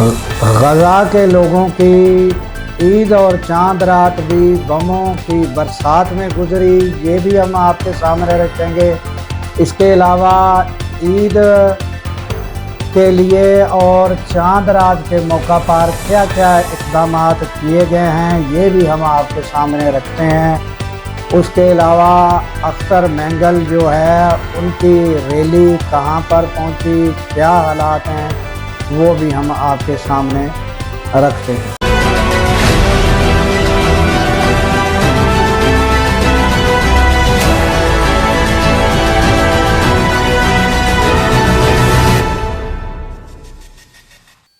गजा के लोगों की ईद और चांद रात भी बमों की बरसात में गुजरी, ये भी हम आपके सामने रखेंगे। इसके अलावा ईद के लिए और चांद रात के मौका पर क्या क्या इक़दाम किए गए हैं, ये भी हम आपके सामने रखते हैं। उसके अलावा अख्तर मैंगल जो है, उनकी रैली कहाँ पर पहुंची, क्या हालात हैं, वो भी हम आपके सामने रखते हैं।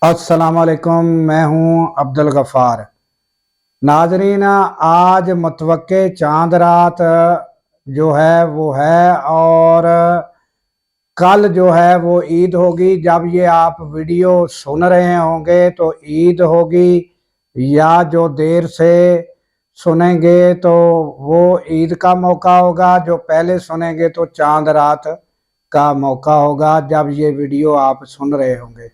अस्सलाम वालेकुम, मैं हूं अब्दुल गफ़ार। नाज़रीन, आज मुतवक्के चांद रात जो है वो है, और कल जो है वो ईद होगी। जब ये आप वीडियो सुन रहे होंगे तो ईद होगी, या जो देर से सुनेंगे तो वो ईद का मौका होगा, जो पहले सुनेंगे तो चांद रात का मौका होगा जब ये वीडियो आप सुन रहे होंगे।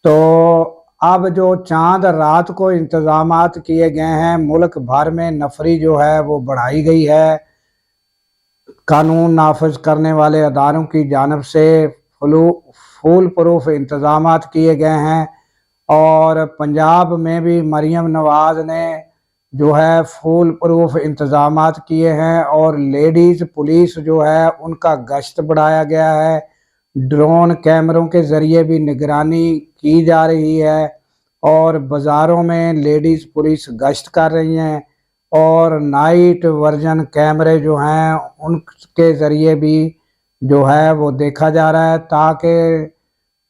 तो अब जो चांद रात को इंतज़ामात किए गए हैं, मुल्क भर में नफरी जो है वो बढ़ाई गई है। कानून नाफिज करने वाले अदारों की जानिब से फूल प्रूफ इंतज़ामात किए गए हैं, और पंजाब में भी मरीम नवाज़ ने जो है फूल प्रूफ इंतज़ामात किए हैं, और लेडीज़ पुलिस जो है उनका गश्त बढ़ाया गया है। ड्रोन कैमरों के ज़रिए भी निगरानी की जा रही है, और बाज़ारों में लेडीज़ पुलिस गश्त कर रही हैं, और नाइट वर्जन कैमरे जो हैं उनके ज़रिए भी जो है वो देखा जा रहा है, ताकि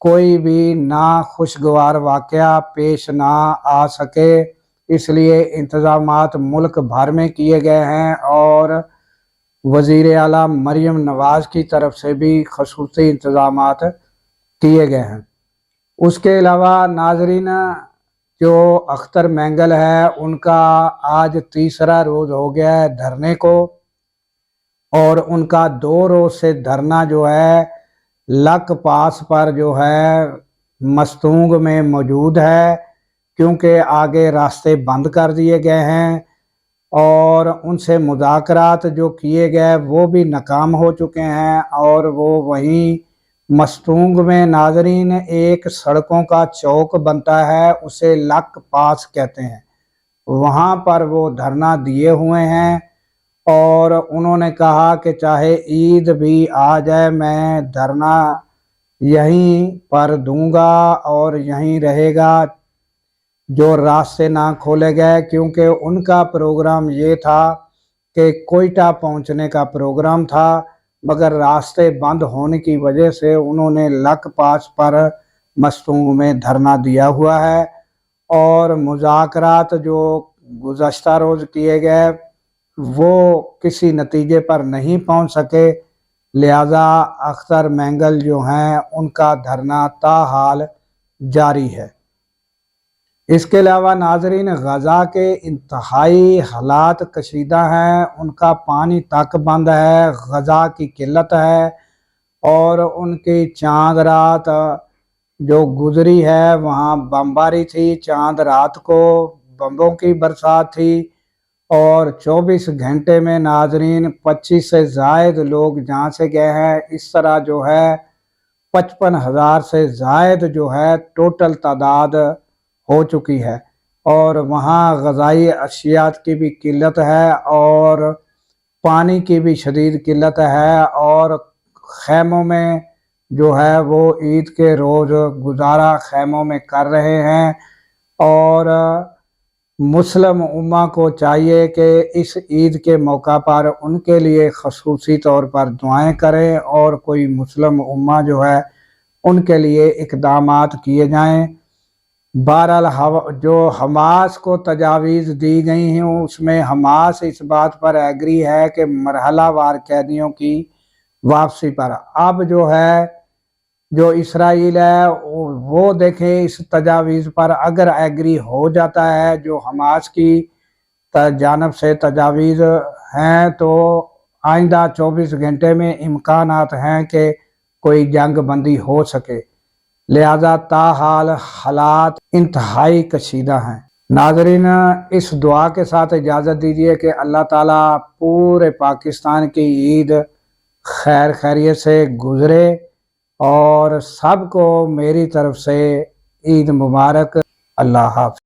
कोई भी नाखुशगवार वाक़या पेश ना आ सके। इसलिए इंतज़ामात मुल्क भर में किए गए हैं, और वज़ीर आला मरीम नवाज़ की तरफ से भी ख़ुसूसी इंतज़ामात किए गए हैं। उसके अलावा नाज़रीन, जो अख्तर मैंगल है उनका आज तीसरा रोज़ हो गया है धरने को, और उनका 2 रोज़ से धरना जो है लक पास पर जो है मस्तूंग में मौजूद है, क्योंकि आगे रास्ते बंद कर दिए गए हैं, और उनसे मुज़ाकरात जो किए गए वो भी नाकाम हो चुके हैं। और वो वहीं मस्तूंग में नाज़रीन एक सड़कों का चौक बनता है, उसे लक पास कहते हैं, वहाँ पर वो धरना दिए हुए हैं, और उन्होंने कहा कि चाहे ईद भी आ जाए मैं धरना यहीं पर दूंगा और यहीं रहेगा, जो रास्ते ना खोले गए। क्योंकि उनका प्रोग्राम ये था कि कोयटा पहुंचने का प्रोग्राम था, मगर रास्ते बंद होने की वजह से उन्होंने लक पास पर मस्तूंग में धरना दिया हुआ है। और मुज़ाकरात जो गुज़श्ता रोज़ किए गए वो किसी नतीजे पर नहीं पहुंच सके, लिहाजा अख्तर मैंगल जो हैं उनका धरना ताहाल जारी है। इसके अलावा नाज़रीन, गजा के इंतहाई हालात कशीदा हैं, उनका पानी तक बंद है, गजा की किल्लत है, और उनकी चांद रात जो गुजरी है वहाँ बमबारी थी। चांद रात को बम्बों की बरसात थी, और 24 घंटे में नाज़रीन 25 से ज़ायद लोग जहाँ से गए हैं। इस तरह जो है 55,000 से ज़ायद जो है टोटल तादाद हो चुकी है, और वहाँ ग़ज़ाई अशियात की भी किल्लत है, और पानी की भी शदीद किल्लत है, और खैमों में जो है वो ईद के रोज़ गुजारा खैमों में कर रहे हैं। और मुस्लिम उम्मा को चाहिए कि इस ईद के मौका पर उनके लिए ख़ुसूसी तौर पर दुआएं करें, और कोई मुस्लिम उम्मा जो है उनके लिए इक़दामात किए जाएं। बहरहाल जो हमास को तजावीज़ दी गई हैं उसमें हमास इस बात पर एग्री है कि मरहला वार कैदियों की वापसी पर। अब जो है जो इसराइल है वो देखें इस तजावीज़ पर अगर एग्री हो जाता है, जो हमास की जानिब से तजावीज़ हैं, तो आइंदा 24 घंटे में इम्कानात हैं कि कोई जंग बंदी हो सके। لہذا تاحال حالات انتہائی کشیدہ ہیں۔ ناظرین، اس دعا کے ساتھ اجازت دیجیے کہ اللہ تعالیٰ پورے پاکستان کی عید خیر خیریت سے گزرے اور سب کو میری طرف سے عید مبارک۔ اللہ حافظ۔